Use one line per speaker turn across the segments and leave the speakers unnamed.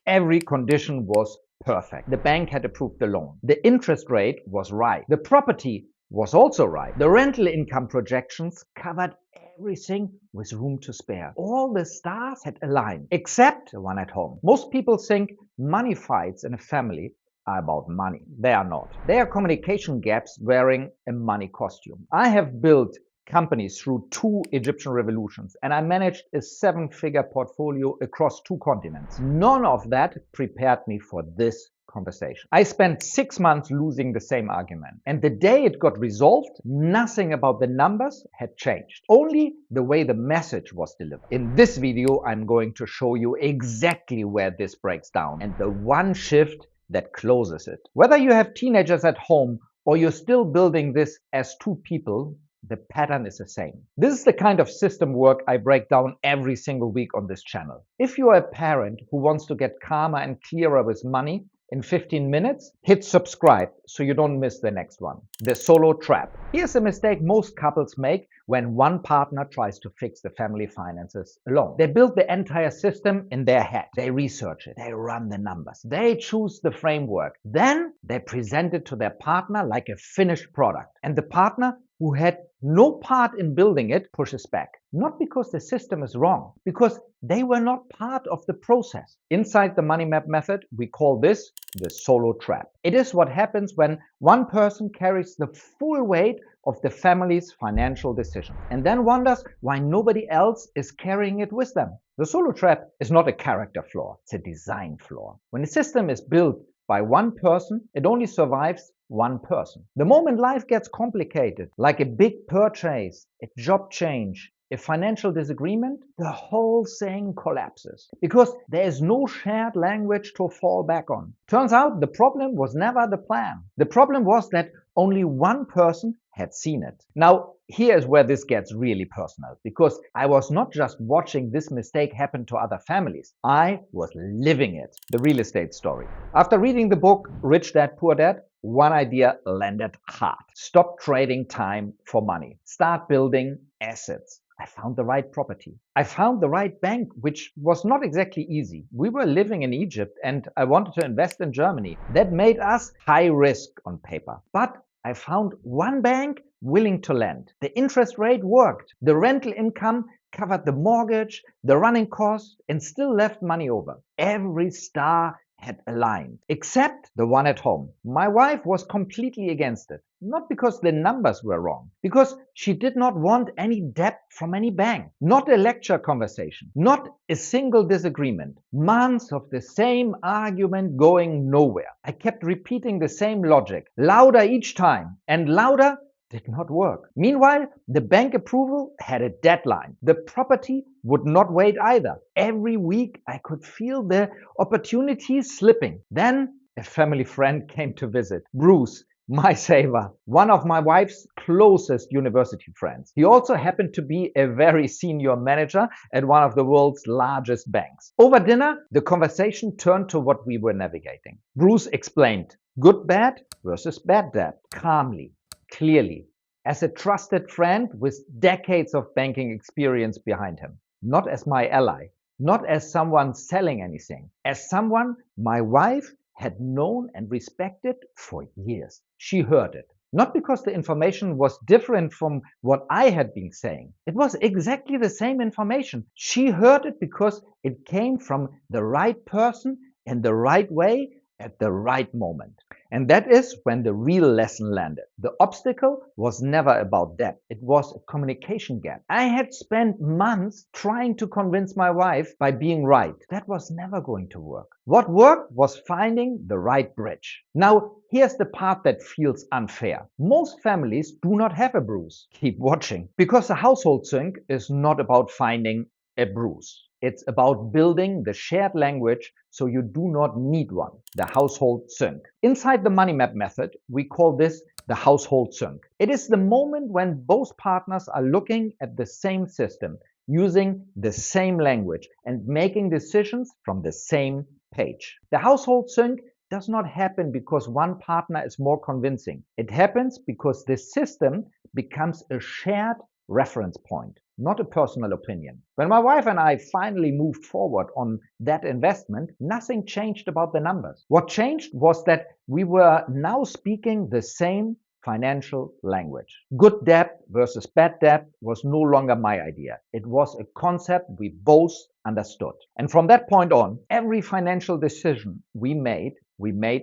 Every condition was perfect. The bank had approved the loan. The interest rate was right. The property was also right. The rental income projections covered everything with room to spare. All the stars had aligned, except the one at home. Most people think money fights in a family are about money. They are not. They are communication gaps wearing a money costume. I have built companies through 2 Egyptian revolutions, and I managed a 7-figure portfolio across 2 continents. None of that prepared me for this conversation. I spent 6 months losing the same argument, and the day it got resolved, nothing about the numbers had changed. Only the way the message was delivered. In this video, I'm going to show you exactly where this breaks down and the one shift that closes it. Whether you have teenagers at home or you're still building this as 2 people, the pattern is the same. This is the kind of system work I break down every single week on this channel. If you are a parent who wants to get calmer and clearer with money in 15 minutes, hit subscribe so you don't miss the next one. The solo trap. Here's a mistake most couples make when one partner tries to fix the family finances alone. They build the entire system in their head. They research it. They run the numbers. They choose the framework. Then they present it to their partner like a finished product. And the partner who had no part in building it pushes back. Not because the system is wrong, because they were not part of the process. Inside the money map method, we call this the solo trap. It is what happens when one person carries the full weight of the family's financial decisions and then wonders why nobody else is carrying it with them. The solo trap is not a character flaw, it's a design flaw. When a system is built by one person, it only survives one person. The moment life gets complicated, like a big purchase, a job change, a financial disagreement, the whole thing collapses because there is no shared language to fall back on. Turns out the problem was never the plan. The problem was that only one person had seen it. Now, here is where this gets really personal, because I was not just watching this mistake happen to other families. I was living it. The real estate story. After reading the book Rich Dad, Poor Dad, one idea landed hard. Stop trading time for money. Start building assets. I found the right property. I found the right bank, which was not exactly easy. We were living in Egypt and I wanted to invest in Germany. That made us high risk on paper. But I found one bank willing to lend. The interest rate worked. The rental income covered the mortgage, the running costs, and still left money over. Every star had aligned, except the one at home. My wife was completely against it. Not because the numbers were wrong, because she did not want any debt from any bank. Not a lecture conversation, not a single disagreement. Months of the same argument going nowhere. I kept repeating the same logic, louder each time, and louder did not work. Meanwhile, the bank approval had a deadline. The property would not wait either. Every week I could feel the opportunities slipping. Then a family friend came to visit. Bruce, my saver, one of my wife's closest university friends. He also happened to be a very senior manager at one of the world's largest banks. Over dinner, the conversation turned to what we were navigating. Bruce explained good bad versus bad debt, calmly, clearly, as a trusted friend with decades of banking experience behind him. Not as my ally, not as someone selling anything, as someone my wife had known and respected for years. She heard it. Not because the information was different from what I had been saying. It was exactly the same information. She heard it because it came from the right person in the right way at the right moment. And that is when the real lesson landed. The obstacle was never about debt. It was a communication gap. I had spent months trying to convince my wife by being right. That was never going to work. What worked was finding the right bridge. Now, here's the part that feels unfair. Most families do not have a Bruce. Keep watching. Because a household sync is not about finding a Bruce. It's about building the shared language so you do not need one, the household sync. Inside the money map method, we call this the household sync. It is the moment when both partners are looking at the same system, using the same language, and making decisions from the same page. The household sync does not happen because one partner is more convincing. It happens because the system becomes a shared reference point. not a personal opinion. When my wife and I finally moved forward on that investment, nothing changed about the numbers. What changed was that we were now speaking the same financial language. Good debt versus bad debt was no longer my idea. It was a concept we both understood. And from that point on, every financial decision we made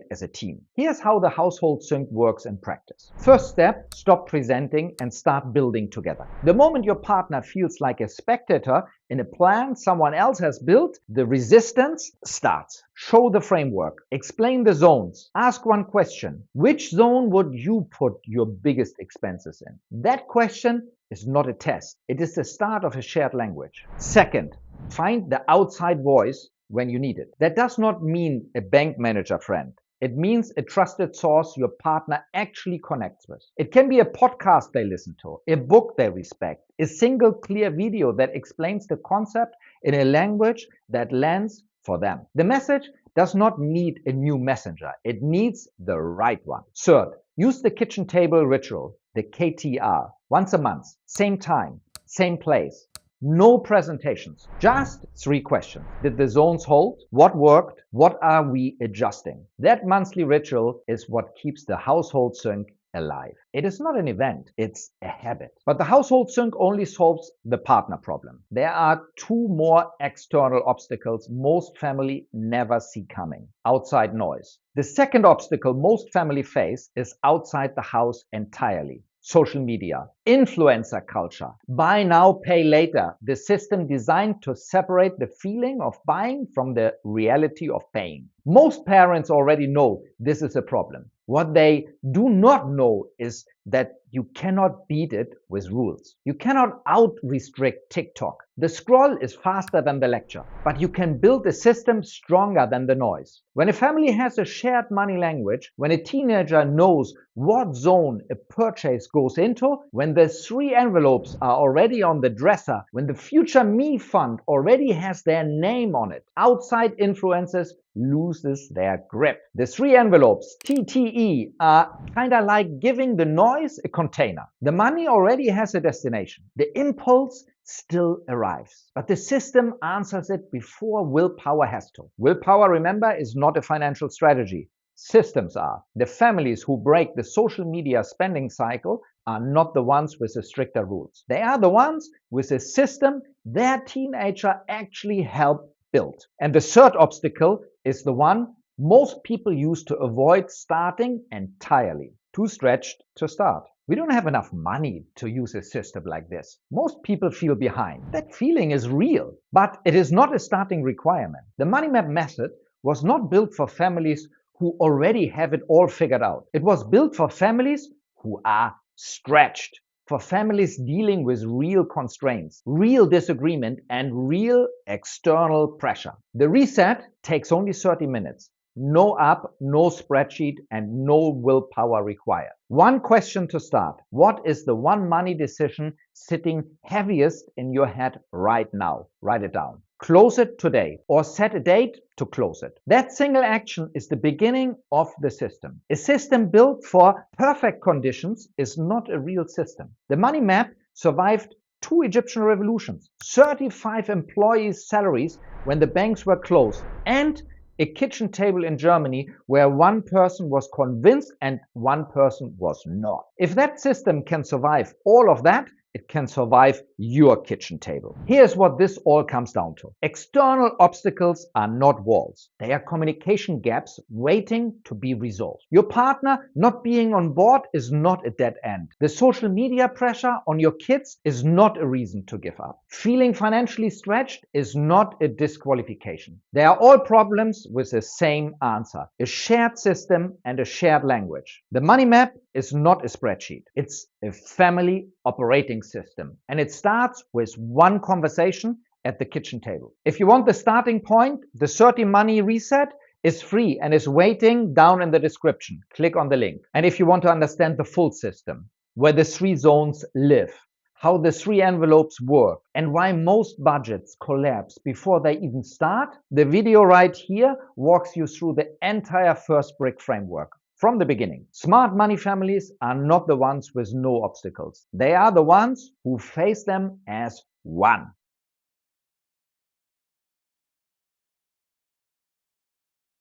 as a team. Here's how the household sync works in practice. First step, stop presenting and start building together. The moment your partner feels like a spectator in a plan someone else has built, the resistance starts. Show the framework, explain the zones, ask one question. Which zone would you put your biggest expenses in? That question is not a test. It is the start of a shared language. Second, find the outside voice when you need it. That does not mean a bank manager friend. It means a trusted source your partner actually connects with. It can be a podcast they listen to, a book they respect, a single clear video that explains the concept in a language that lands for them. The message does not need a new messenger. It needs the right one. Third, use the kitchen table ritual, the KTR, once a month, same time, same place. No presentations, just 3 questions. Did the zones hold? What worked? What are we adjusting? That monthly ritual is what keeps the household sync alive. It is not an event, it's a habit. But the household sync only solves the partner problem. There are 2 more external obstacles most family never see coming. Outside noise. The second obstacle most family face is outside the house entirely. Social media, influencer culture, buy now, pay later, the system designed to separate the feeling of buying from the reality of paying. Most parents already know this is a problem. What they do not know is that you cannot beat it with rules. You cannot out-restrict TikTok. The scroll is faster than the lecture, but you can build a system stronger than the noise. When a family has a shared money language, when a teenager knows what zone a purchase goes into, when the 3 envelopes are already on the dresser, when the future me fund already has their name on it, outside influences loses their grip. The 3 envelopes, TTE, are kinda like giving the noise a container. The money already has a destination. The impulse still arrives, but the system answers it before willpower has to. Willpower, remember, is not a financial strategy. Systems are. The families who break the social media spending cycle are not the ones with the stricter rules. They are the ones with a system their teenager actually helped build. And the third obstacle is the one most people use to avoid starting entirely. Too stretched to start. We don't have enough money to use a system like this. Most people feel behind. That feeling is real, but it is not a starting requirement. The money map method was not built for families who already have it all figured out. It was built for families who are stretched, for families dealing with real constraints, real disagreement, and real external pressure. The reset takes only 30 minutes. No app, no spreadsheet, and no willpower required. One question to start. What is the one money decision sitting heaviest in your head right now? Write it down. Close it today or set a date to close it. That single action is the beginning of the system. A system built for perfect conditions is not a real system. The money map survived 2 Egyptian revolutions, 35 employees' salaries when the banks were closed, and a kitchen table in Germany where one person was convinced and one person was not. If that system can survive all of that, it can survive your kitchen table. Here's what this all comes down to. External obstacles are not walls. They are communication gaps waiting to be resolved. Your partner not being on board is not a dead end. The social media pressure on your kids is not a reason to give up. Feeling financially stretched is not a disqualification. They are all problems with the same answer: a shared system and a shared language. The money map is not a spreadsheet. It's a family operating system. And it starts with one conversation at the kitchen table. If you want the starting point, the 30 Money Reset is free and is waiting down in the description. Click on the link. And if you want to understand the full system, where the 3 zones live, how the 3 envelopes work, and why most budgets collapse before they even start, the video right here walks you through the entire first brick framework. from the beginning. Smart money families are not the ones with no obstacles. They are the ones who face them as one.